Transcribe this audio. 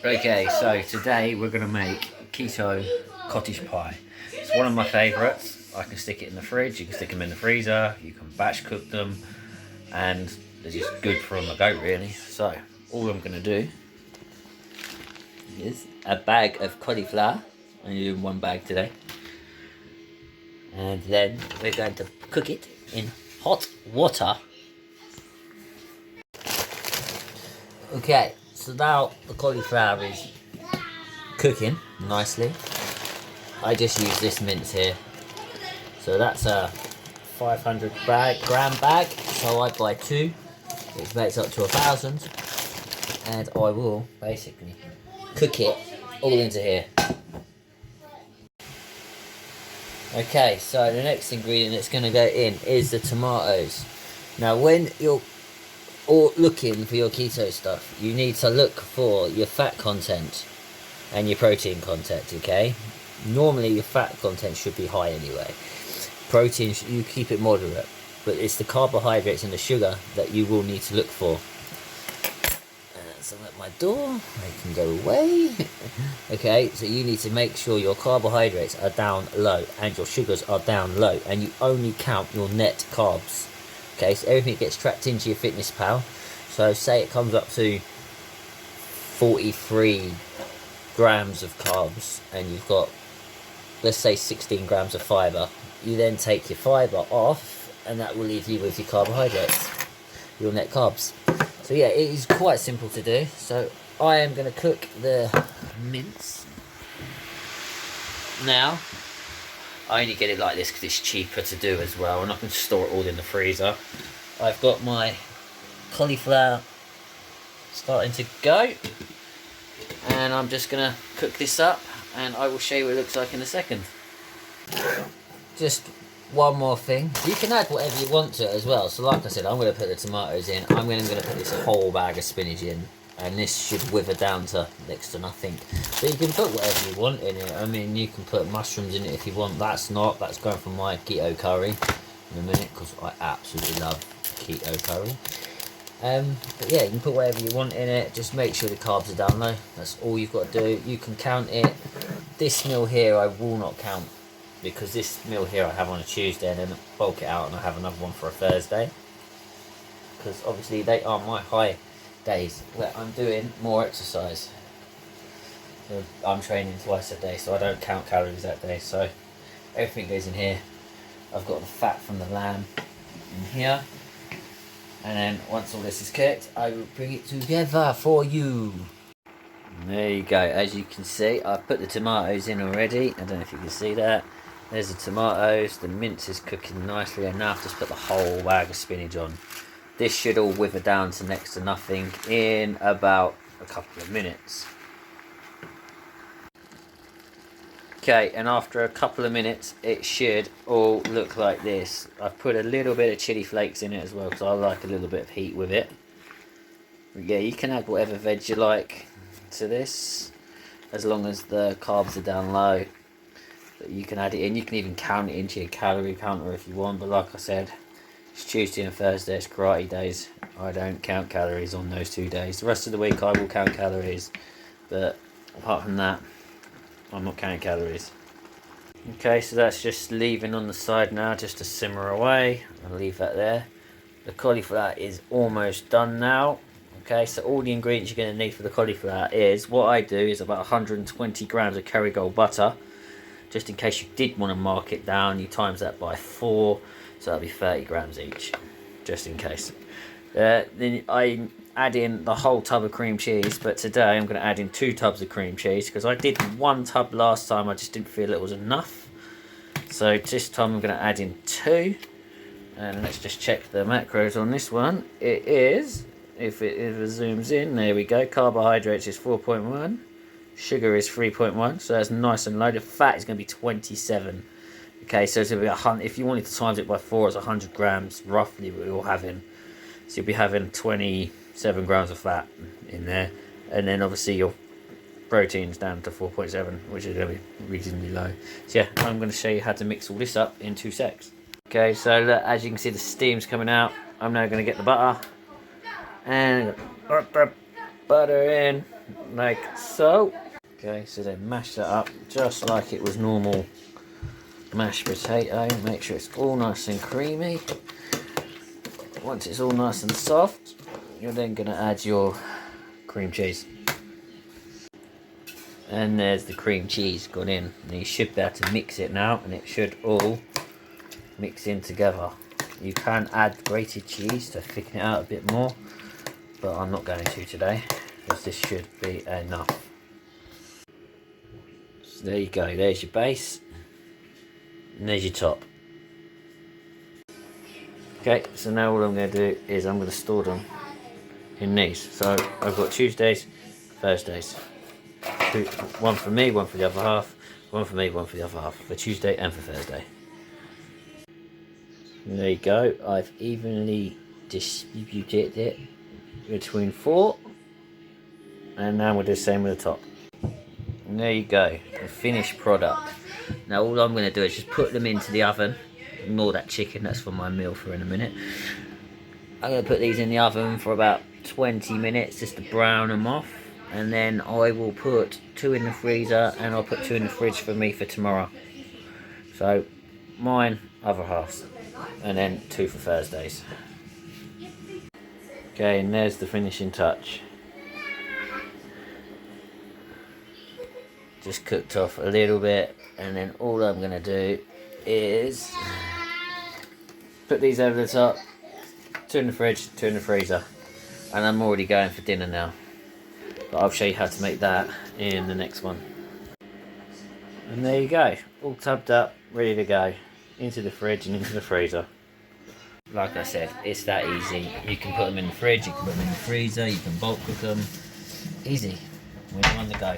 Okay, so today we're going to make keto cottage pie. It's one of my favourites. I can stick it in the fridge, you can stick them in the freezer, you can batch cook them, and they're just good for on the go really. So, all I'm going to do is a bag of cauliflower. I'm doing one bag today. And then we're going to cook it in hot water. Okay, so now the cauliflower is cooking nicely. I just use this mince here. So that's a 500 gram bag. So I buy two, which makes up to 1,000. And I will basically cook it all into here. Okay, so the next ingredient that's going to go in is the tomatoes. Now when you're looking for your keto stuff, you need to look for your fat content and your protein content, okay? Normally your fat content should be high anyway. Protein, you keep it moderate, but it's the carbohydrates and the sugar that you will need to look for. So at my door, I can go away. Okay, so you need to make sure your carbohydrates are down low and your sugars are down low, and you only count your net carbs. Okay, so everything gets tracked into your Fitness Pal. So say it comes up to 43 grams of carbs and you've got, let's say, 16 grams of fibre. You then take your fibre off and that will leave you with your carbohydrates, your net carbs. So yeah, it is quite simple to do. So I am going to cook the mince. Now, I only get it like this because it's cheaper to do as well, and I can store it all in the freezer. I've got my cauliflower starting to go, and I'm just going to cook this up, and I will show you what it looks like in a second. Just one more thing, you can add whatever you want to it as well. So like I said, I'm going to put the tomatoes in. I'm going to put this whole bag of spinach in, and this should wither down to next to nothing. But you can put whatever you want in it. I mean, you can put mushrooms in it if you want. That's going for my keto curry in a minute, because I absolutely love keto curry. But yeah, you can put whatever you want in it. Just make sure the carbs are down low. That's all you've got to do. You can count it. This meal here I will not count, because this meal here I have on a Tuesday, and then bulk it out and I have another one for a Thursday, because obviously they are my high days where I'm doing more exercise. So I'm training twice a day, so I don't count calories that day. So everything goes in here. I've got the fat from the lamb in here, and then once all this is cooked, I will bring it together for you. There you go. As you can see, I've put the tomatoes in already. I don't know if you can see that. There's the tomatoes. The mince is cooking nicely enough. Just put the whole bag of spinach on. This should all wither down to next to nothing in about a couple of minutes. Okay, and after a couple of minutes, it should all look like this. I've put a little bit of chili flakes in it as well, because I like a little bit of heat with it. But yeah, you can add whatever veg you like to this, as long as the carbs are down low. But you can add it in. You can even count it into your calorie counter if you want, but like I said, it's Tuesday and Thursday, it's karate days. I don't count calories on those 2 days. The rest of the week I will count calories, but apart from that, I'm not counting calories. Okay, so that's just leaving on the side now, just to simmer away. I'll leave that there. The cauliflower is almost done now. Okay, so all the ingredients you're going to need for the cauliflower is, what I do is about 120 grams of Kerrygold butter. Just in case you did want to mark it down, you times that by 4, so that'll be 30 grams each, just in case. Then I add in the whole tub of cream cheese, but today I'm going to add in 2 tubs of cream cheese, because I did 1 tub last time, I just didn't feel it was enough. So this time I'm going to add in 2, and let's just check the macros on this one. It is, if it zooms in, there we go, carbohydrates is 4.1. Sugar is 3.1, so that's nice and low. The fat is going to be 27. Okay, so it's going to be 100. If you wanted to times it by 4, it's 100 grams roughly what you're having. So you'll be having 27 grams of fat in there, and then obviously your protein's down to 4.7, which is going to be reasonably low. So yeah, I'm going to show you how to mix all this up in 2 secs. Okay, so look, as you can see, the steam's coming out. I'm now going to get the butter and butter in, like so. Okay, so then mash that up just like it was normal mashed potato. Make sure it's all nice and creamy. Once it's all nice and soft, you're then going to add your cream cheese. And there's the cream cheese gone in. And you should be able to mix it now, and it should all mix in together. You can add grated cheese to thicken it out a bit more, but I'm not going to today, because this should be enough. So there you go, there's your base, and there's your top. Okay, so now all I'm going to do is I'm going to store them in these. So I've got Tuesdays, Thursdays. One for me, one for the other half. One for me, one for the other half. For Tuesday and for Thursday. And there you go. I've evenly distributed it between 4. And now we'll do the same with the top. And there you go. The finished product. Now all I'm going to do is just put them into the oven. Ignore that chicken, that's for my meal for in a minute. I'm going to put these in the oven for about 20 minutes just to brown them off. And then I will put 2 in the freezer, and I'll put 2 in the fridge for me for tomorrow. So mine, other half, and then 2 for Thursdays. Okay, and there's the finishing touch. Just cooked off a little bit, and then all I'm going to do is put these over the top, 2 in the fridge, 2 in the freezer, and I'm already going for dinner now. But I'll show you how to make that in the next one. And there you go, all tubbed up, ready to go, into the fridge and into the freezer. Like I said, it's that easy. You can put them in the fridge, you can put them in the freezer, you can bulk cook them. Easy, when you're on the go.